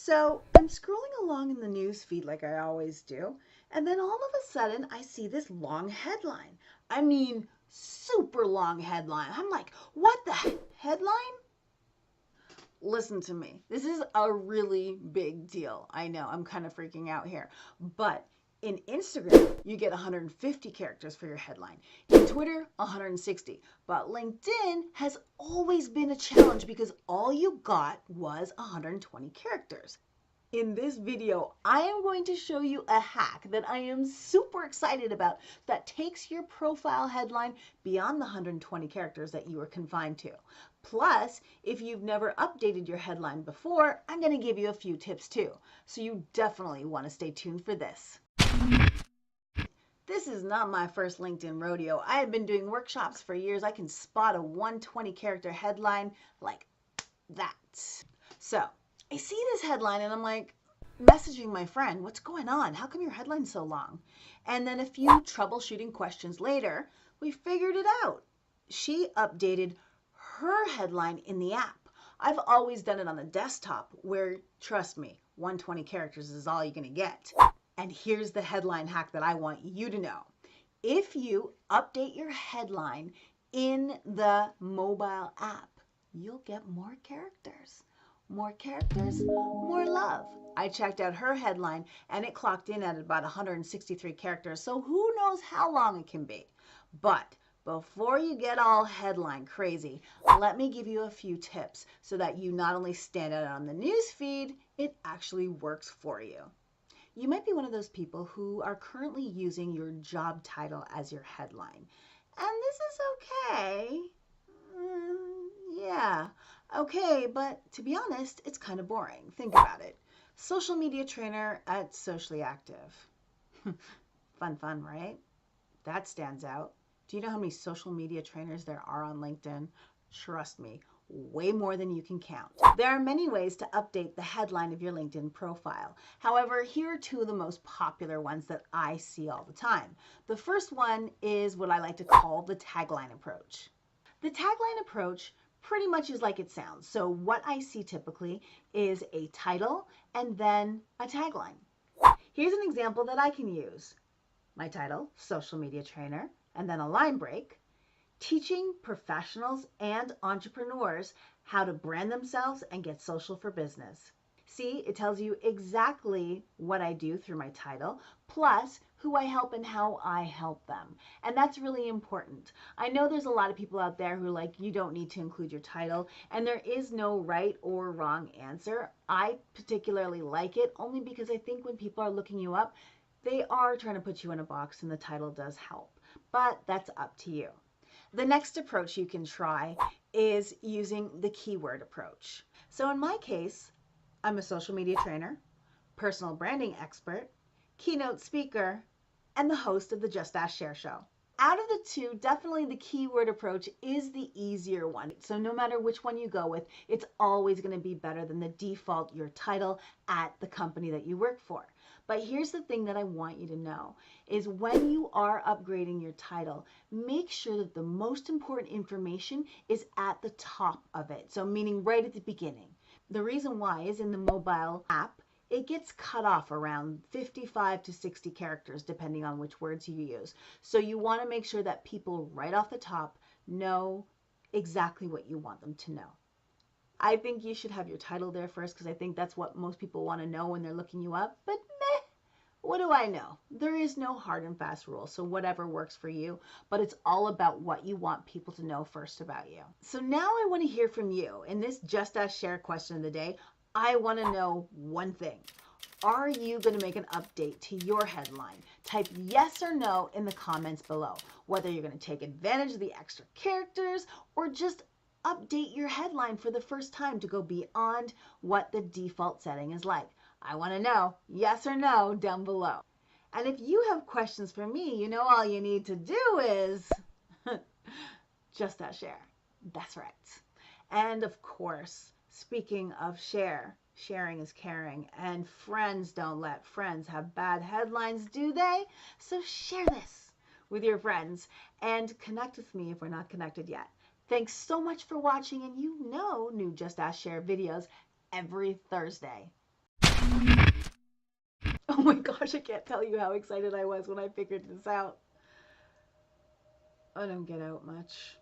So I'm scrolling along in the news feed like I always do, and then all of a sudden I see this long headline. I mean, super long headline. I'm like, what the headline? Listen to me. This is a really big deal. I know I'm kind of freaking out here, but in Instagram, you get 150 characters for your headline. In Twitter, 160. But LinkedIn has always been a challenge because all you got was 120 characters. In this video, I am going to show you a hack that I am super excited about that takes your profile headline beyond the 120 characters that you are confined to. Plus, if you've never updated your headline before, I'm going to give you a few tips too. So you definitely want to stay tuned for this. This is not my first LinkedIn rodeo. I have been doing workshops for years. I can spot a 120 character headline like that. So I see this headline and I'm like messaging my friend, what's going on? How come your headline's so long? And then a few troubleshooting questions later, we figured it out. She updated her headline in the app. I've always done it on the desktop where, trust me, 120 characters is all you're going to get. And here's the headline hack that I want you to know. If you update your headline in the mobile app, you'll get more characters. More characters, more love. I checked out her headline and it clocked in at about 163 characters, so who knows how long it can be. But before you get all headline crazy, let me give you a few tips so that you not only stand out on the news feed, it actually works for you. You might be one of those people who are currently using your job title as your headline. And this is okay. Yeah, okay, but to be honest, it's kind of boring. Think about it. Social media trainer at Socially Active. Fun, right? That stands out. Do you know how many social media trainers there are on LinkedIn? Trust me, way more than you can count. There are many ways to update the headline of your LinkedIn profile. However, here are two of the most popular ones that I see all the time. The first one is what I like to call the tagline approach. The tagline approach pretty much is like it sounds. So what I see typically is a title and then a tagline. Here's an example that I can use. My title, social media trainer, and then a line break, teaching professionals and entrepreneurs how to brand themselves and get social for business. See, it tells you exactly what I do through my title, plus who I help and how I help them. And that's really important. I know there's a lot of people out there who are like, you don't need to include your title, and there is no right or wrong answer. I particularly like it only because I think when people are looking you up, they are trying to put you in a box and the title does help. But that's up to you. The next approach you can try is using the keyword approach. So in my case, I'm a social media trainer, personal branding expert, keynote speaker, and the host of the Just Ask Cher show. Out of the two, definitely the keyword approach is the easier one. So no matter which one you go with, it's always going to be better than the default, your title at the company that you work for. But here's the thing that I want you to know is when you are upgrading your title, make sure that the most important information is at the top of it. So meaning right at the beginning. The reason why is in the mobile app, it gets cut off around 55 to 60 characters depending on which words you use. So you want to make sure that people right off the top know exactly what you want them to know. I think you should have your title there first because I think that's what most people want to know when they're looking you up. But meh, what do I know? There is no hard and fast rule, so whatever works for you, but it's all about what you want people to know first about you. So now I want to hear from you. In this Just Ask Cher question of the day, I want to know one thing. Are you going to make an update to your headline? Type yes or no in the comments below. Whether you're going to take advantage of the extra characters or just update your headline for the first time to go beyond what the default setting is like. I want to know yes or no down below. And if you have questions for me, you know all you need to do is just ask Cher. That's right. And of course, speaking of Cher, sharing is caring, and friends don't let friends have bad headlines, do they? So share this with your friends and connect with me if we're not connected yet. Thanks so much for watching, and you know new Just Ask Cher videos every Thursday. Oh my gosh, I can't tell you how excited I was when I figured this out. I don't get out much.